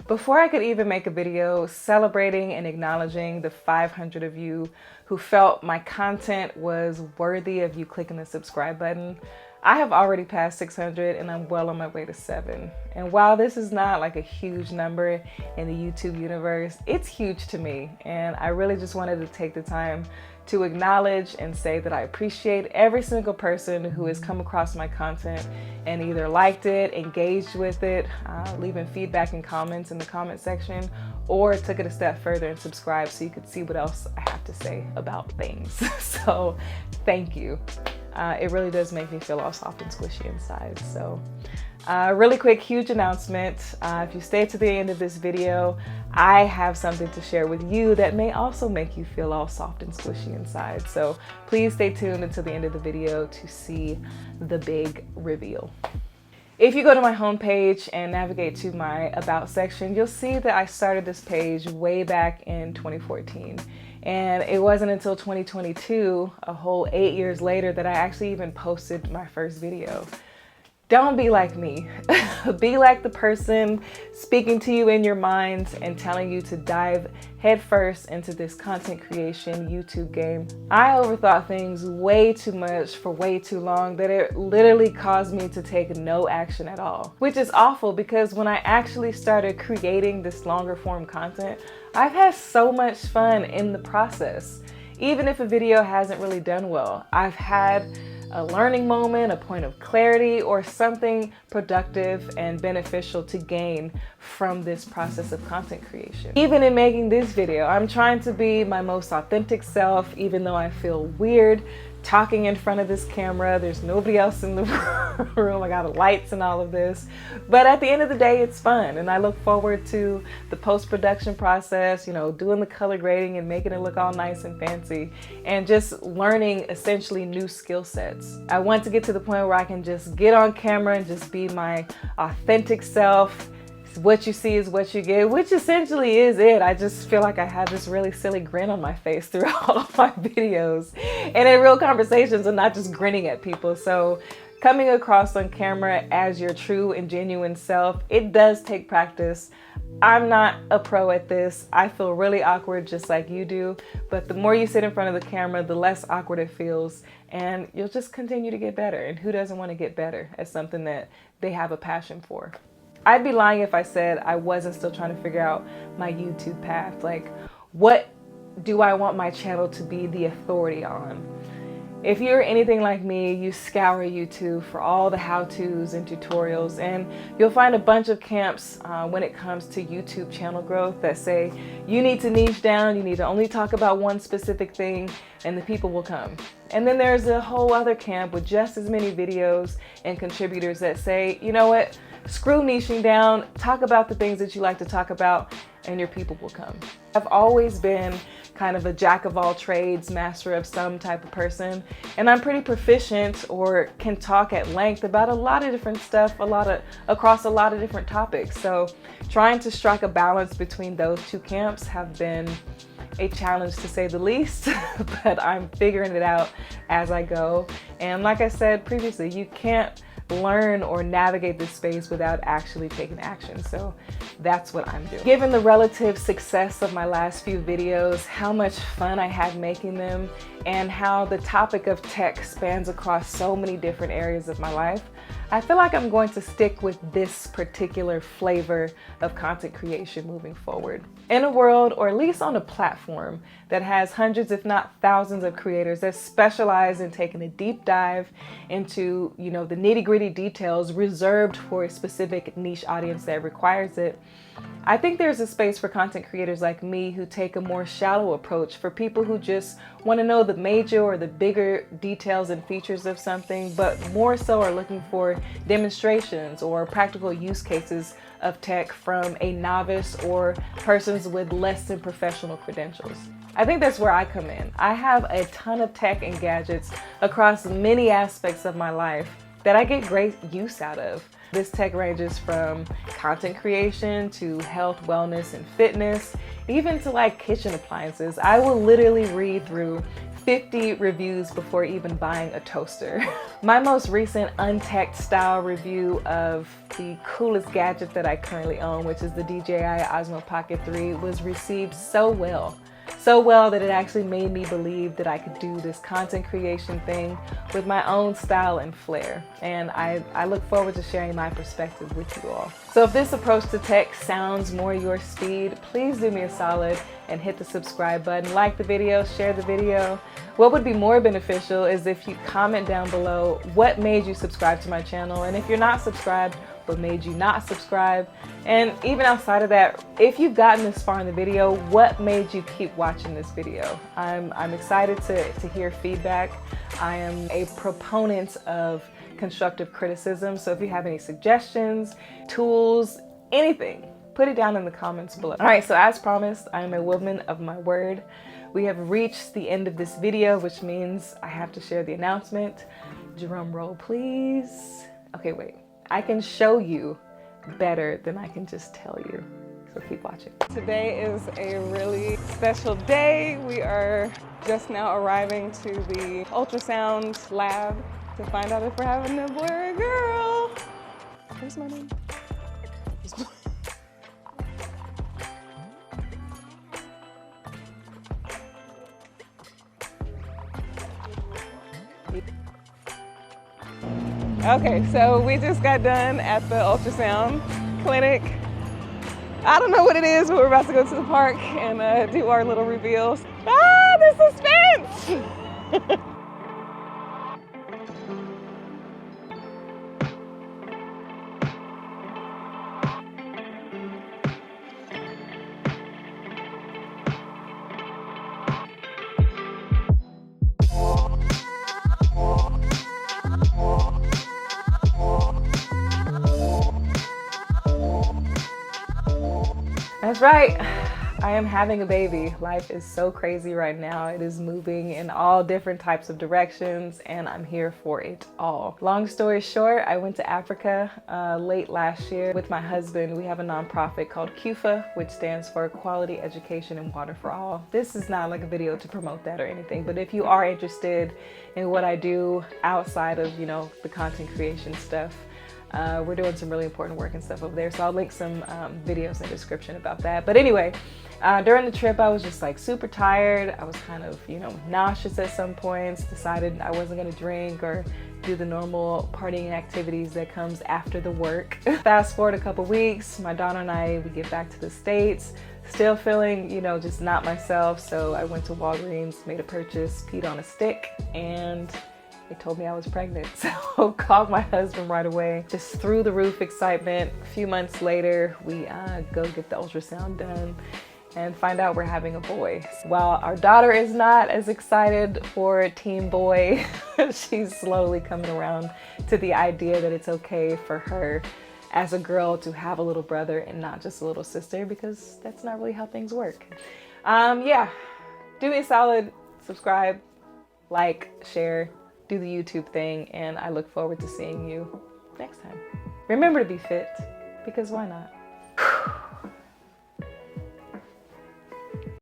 Before I could even make a video celebrating and acknowledging the 500 of you who felt my content was worthy of you clicking the subscribe button, I have already passed 600 and I'm well on my way to 7. And while this is not like a huge number in the YouTube universe, it's huge to me. And I really just wanted to take the time to acknowledge and say that I appreciate every single person who has come across my content and either liked it, engaged with it, leaving feedback and comments in the comment section, or took it a step further and subscribed so you could see what else I have to say about things. So thank you. It really does make me feel all soft and squishy inside. So really quick, huge announcement. If you stay to the end of this video, I have something to share with you that may also make you feel all soft and squishy inside. So please stay tuned until the end of the video to see the big reveal. If you go to my homepage and navigate to my About section, you'll see that I started this page way back in 2014. And it wasn't until 2022, a whole 8 years later, that I actually even posted my first video. Don't be like me. Be like the person speaking to you in your mind and telling you to dive headfirst into this content creation YouTube game. I overthought things way too much for way too long that it literally caused me to take no action at all. Which is awful because when I actually started creating this longer form content, I've had so much fun in the process. Even if a video hasn't really done well, I've had a learning moment, a point of clarity, or something productive and beneficial to gain from this process of content creation. Even in making this video, I'm trying to be my most authentic self, even though I feel weird talking in front of this camera. There's nobody else in the room. I got lights and all of this. But at the end of the day, it's fun. And I look forward to the post-production process, you know, doing the color grading and making it look all nice and fancy and just learning essentially new skill sets. I want to get to the point where I can just get on camera and just be my authentic self. What you see is what you get, which essentially is it. I just feel like I have this really silly grin on my face throughout all of my videos and in real conversations and not just grinning at people. So coming across on camera as your true and genuine self, it does take practice. I'm not a pro at this. I feel really awkward just like you do, but the more you sit in front of the camera, the less awkward it feels and you'll just continue to get better. And who doesn't want to get better at something that they have a passion for? I'd be lying if I said I wasn't still trying to figure out my YouTube path. Like, what do I want my channel to be the authority on? If you're anything like me, you scour YouTube for all the how-tos and tutorials, and you'll find a bunch of camps when it comes to YouTube channel growth that say you need to niche down, you need to only talk about one specific thing, and the people will come. And then there's a whole other camp with just as many videos and contributors that say, you know what? Screw niching down, talk about the things that you like to talk about, and your people will come. I've always been kind of a jack of all trades, master of some type of person, and I'm pretty proficient or can talk at length about a lot of different stuff, across a lot of different topics. So trying to strike a balance between those two camps have been a challenge to say the least, but I'm figuring it out as I go. And like I said previously, you can't learn or navigate this space without actually taking action. So that's what I'm doing. Given the relative success of my last few videos, how much fun I had making them, and how the topic of tech spans across so many different areas of my life, I feel like I'm going to stick with this particular flavor of content creation moving forward. In a world, or at least on a platform, that has hundreds if not thousands of creators that specialize in taking a deep dive into, you know, the nitty-gritty details reserved for a specific niche audience that requires it, I think there's a space for content creators like me who take a more shallow approach, for people who just want to know the major or the bigger details and features of something, but more so are looking for demonstrations or practical use cases of tech from a novice or persons with less than professional credentials. I think that's where I come in. I have a ton of tech and gadgets across many aspects of my life that I get great use out of. This tech ranges from content creation to health, wellness, and fitness, even to like kitchen appliances. I will literally read through 50 reviews before even buying a toaster. My most recent untech style review of the coolest gadget that I currently own, which is the DJI Osmo Pocket 3, was received so well. So well that it actually made me believe that I could do this content creation thing with my own style and flair. And I look forward to sharing my perspective with you all. So if this approach to tech sounds more your speed, please do me a solid and hit the subscribe button, like the video, share the video. What would be more beneficial is if you comment down below what made you subscribe to my channel, and if you're not subscribed, what made you not subscribe. And even outside of that, if you've gotten this far in the video, what made you keep watching this video? I'm excited to hear feedback. I am a proponent of constructive criticism, so if you have any suggestions, tools, anything, put it down in the comments below. All right, so as promised, I am a woman of my word. We have reached the end of this video, which means I have to share the announcement. Drum roll, please. Okay, wait. I can show you better than I can just tell you. So keep watching. Today is a really special day. We are just now arriving to the ultrasound lab to find out if we're having a boy or a girl. Where's my name? Okay, so we just got done at the ultrasound clinic. I don't know what it is, but we're about to go to the park and do our little reveals. Ah, the suspense! That's right, I am having a baby. Life is so crazy right now. It is moving in all different types of directions and I'm here for it all. Long story short, I went to Africa late last year with my husband. We have a nonprofit called QFA, which stands for Quality Education and Water for All. This is not like a video to promote that or anything, but if you are interested in what I do outside of, you know, the content creation stuff, we're doing some really important work and stuff over there, so I'll link some videos in the description about that. But anyway, during the trip I was just like super tired. I was kind of, you know, nauseous at some points, decided I wasn't gonna drink or do the normal partying activities that comes after the work. Fast forward a couple weeks, my daughter and I, we get back to the States, still feeling, you know, just not myself, so I went to Walgreens, made a purchase, peed on a stick, and they told me I was pregnant, so called my husband right away. Just through the roof excitement. A few months later, we go get the ultrasound done and find out we're having a boy. While our daughter is not as excited for teen boy, she's slowly coming around to the idea that it's okay for her as a girl to have a little brother and not just a little sister, because that's not really how things work. Yeah, do me a solid, subscribe, like, share, do the YouTube thing, and I look forward to seeing you next time. Remember to be fit, because why not?